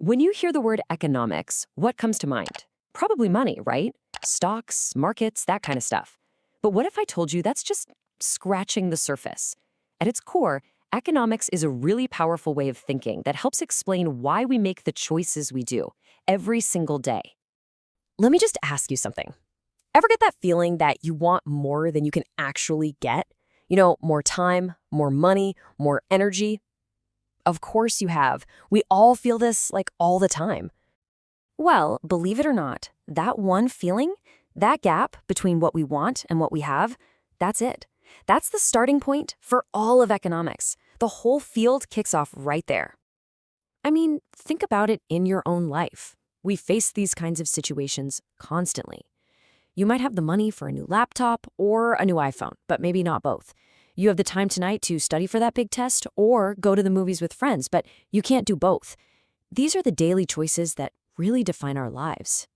When you hear the word economics, what comes to mind? Probably money, right? Stocks, markets, that kind of stuff. But what if I told you that's just scratching the surface? At its core, economics is a really powerful way of thinking that helps explain why we make the choices we do every single day. Let me just ask you something. Ever get that feeling that you want more than you can actually get? More time, more money, more energy? Of course you have. We all feel this all the time. Well, believe it or not, that one feeling, that gap between what we want and what we have, that's it. That's the starting point for all of economics. The whole field kicks off right there. I mean, think about it in your own life. We face these kinds of situations constantly. You might have the money for a new laptop or a new iPhone, but maybe not both. You have the time tonight to study for that big test or go to the movies with friends, but you can't do both. These are the daily choices that really define our lives.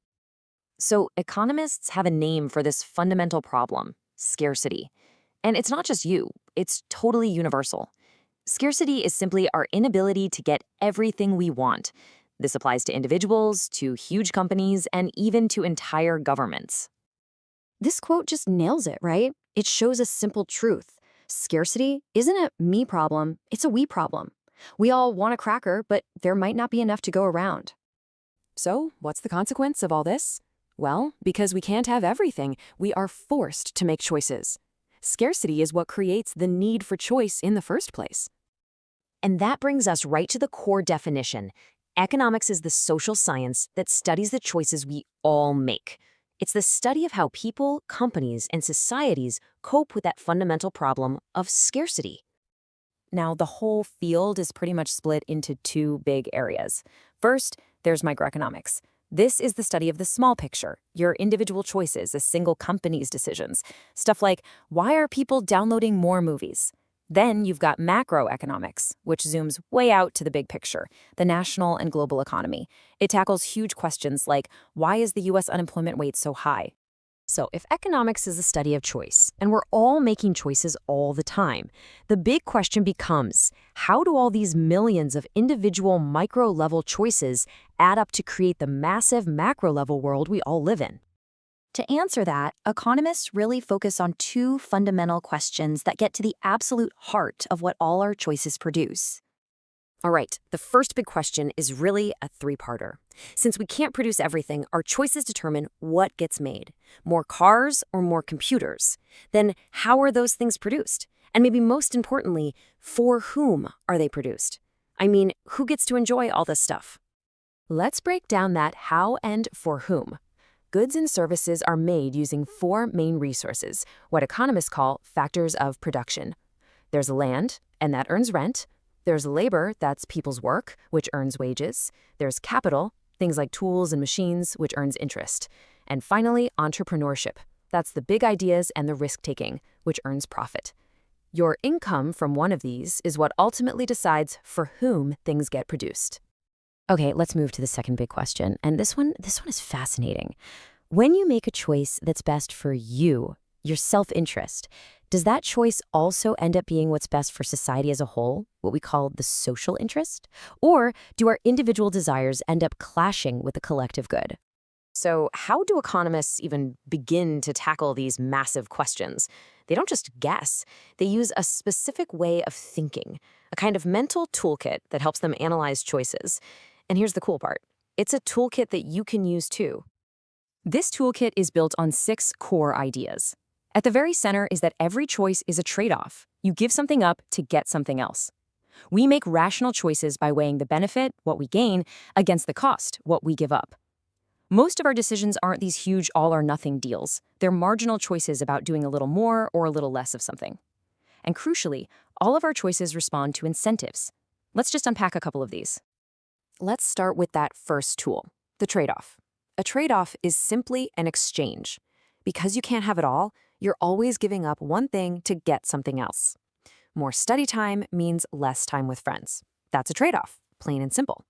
So economists have a name for this fundamental problem, scarcity. And it's not just you, it's totally universal. Scarcity is simply our inability to get everything we want. This applies to individuals, to huge companies, and even to entire governments. This quote just nails it, right? It shows a simple truth. Scarcity isn't a me problem, it's a we problem. We all want a cracker, but there might not be enough to go around. So, what's the consequence of all this? Well, because we can't have everything, we are forced to make choices. Scarcity is what creates the need for choice in the first place. And that brings us right to the core definition. Economics is the social science that studies the choices we all make. It's the study of how people, companies, and societies cope with that fundamental problem of scarcity. Now, the whole field is pretty much split into two big areas. First, there's microeconomics. This is the study of the small picture, your individual choices, a single company's decisions. Stuff like, why are people downloading more movies? Then you've got macroeconomics, which zooms way out to the big picture, the national and global economy. It tackles huge questions like, why is the U.S. unemployment rate so high? So if economics is a study of choice, and we're all making choices all the time, the big question becomes, how do all these millions of individual micro-level choices add up to create the massive macro-level world we all live in? To answer that, economists really focus on two fundamental questions that get to the absolute heart of what all our choices produce. All right, the first big question is really a three-parter. Since we can't produce everything, our choices determine what gets made. More cars or more computers? Then how are those things produced? And maybe most importantly, for whom are they produced? I mean, who gets to enjoy all this stuff? Let's break down that how and for whom. Goods and services are made using four main resources, what economists call factors of production. There's land, and that earns rent. There's labor, that's people's work, which earns wages. There's capital, things like tools and machines, which earns interest. And finally, entrepreneurship. That's the big ideas and the risk-taking, which earns profit. Your income from one of these is what ultimately decides for whom things get produced. Okay, let's move to the second big question, and this one is fascinating. When you make a choice that's best for you, your self-interest, does that choice also end up being what's best for society as a whole, what we call the social interest? Or do our individual desires end up clashing with the collective good? So how do economists even begin to tackle these massive questions? They don't just guess. They use a specific way of thinking, a kind of mental toolkit that helps them analyze choices. And here's the cool part. It's a toolkit that you can use too. This toolkit is built on 6 core ideas. At the very center is that every choice is a trade-off. You give something up to get something else. We make rational choices by weighing the benefit, what we gain, against the cost, what we give up. Most of our decisions aren't these huge all-or-nothing deals. They're marginal choices about doing a little more or a little less of something. And crucially, all of our choices respond to incentives. Let's just unpack a couple of these. Let's start with that first tool, the trade-off. A trade-off is simply an exchange. Because you can't have it all, you're always giving up one thing to get something else. More study time means less time with friends. That's a trade-off, plain and simple.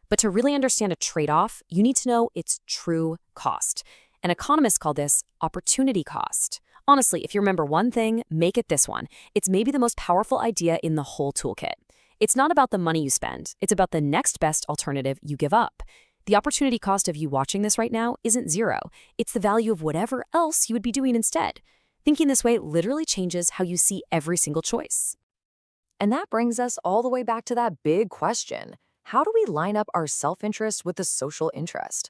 But to really understand a trade-off, you need to know its true cost. And economists call this opportunity cost. Honestly, if you remember one thing, make it this one. It's maybe the most powerful idea in the whole toolkit. It's not about the money you spend, it's about the next best alternative you give up. The opportunity cost of you watching this right now isn't zero. It's the value of whatever else you would be doing instead. Thinking this way literally changes how you see every single choice. And that brings us all the way back to that big question. How do we line up our self-interest with the social interest?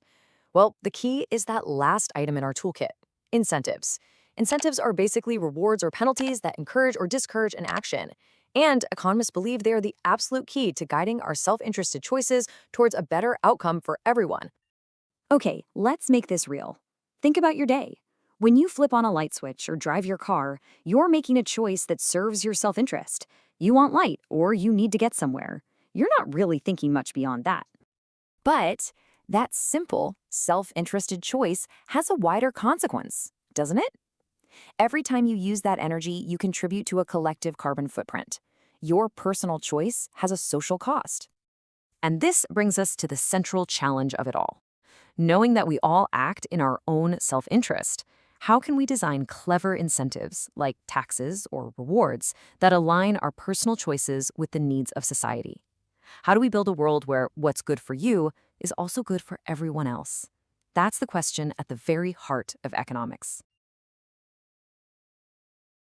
Well, the key is that last item in our toolkit, incentives. Incentives are basically rewards or penalties that encourage or discourage an action. And economists believe they are the absolute key to guiding our self-interested choices towards a better outcome for everyone. Okay, let's make this real. Think about your day. When you flip on a light switch or drive your car, you're making a choice that serves your self-interest. You want light or you need to get somewhere. You're not really thinking much beyond that. But that simple, self-interested choice has a wider consequence, doesn't it? Every time you use that energy, you contribute to a collective carbon footprint. Your personal choice has a social cost. And this brings us to the central challenge of it all. Knowing that we all act in our own self-interest, how can we design clever incentives, like taxes or rewards, that align our personal choices with the needs of society? How do we build a world where what's good for you is also good for everyone else? That's the question at the very heart of economics.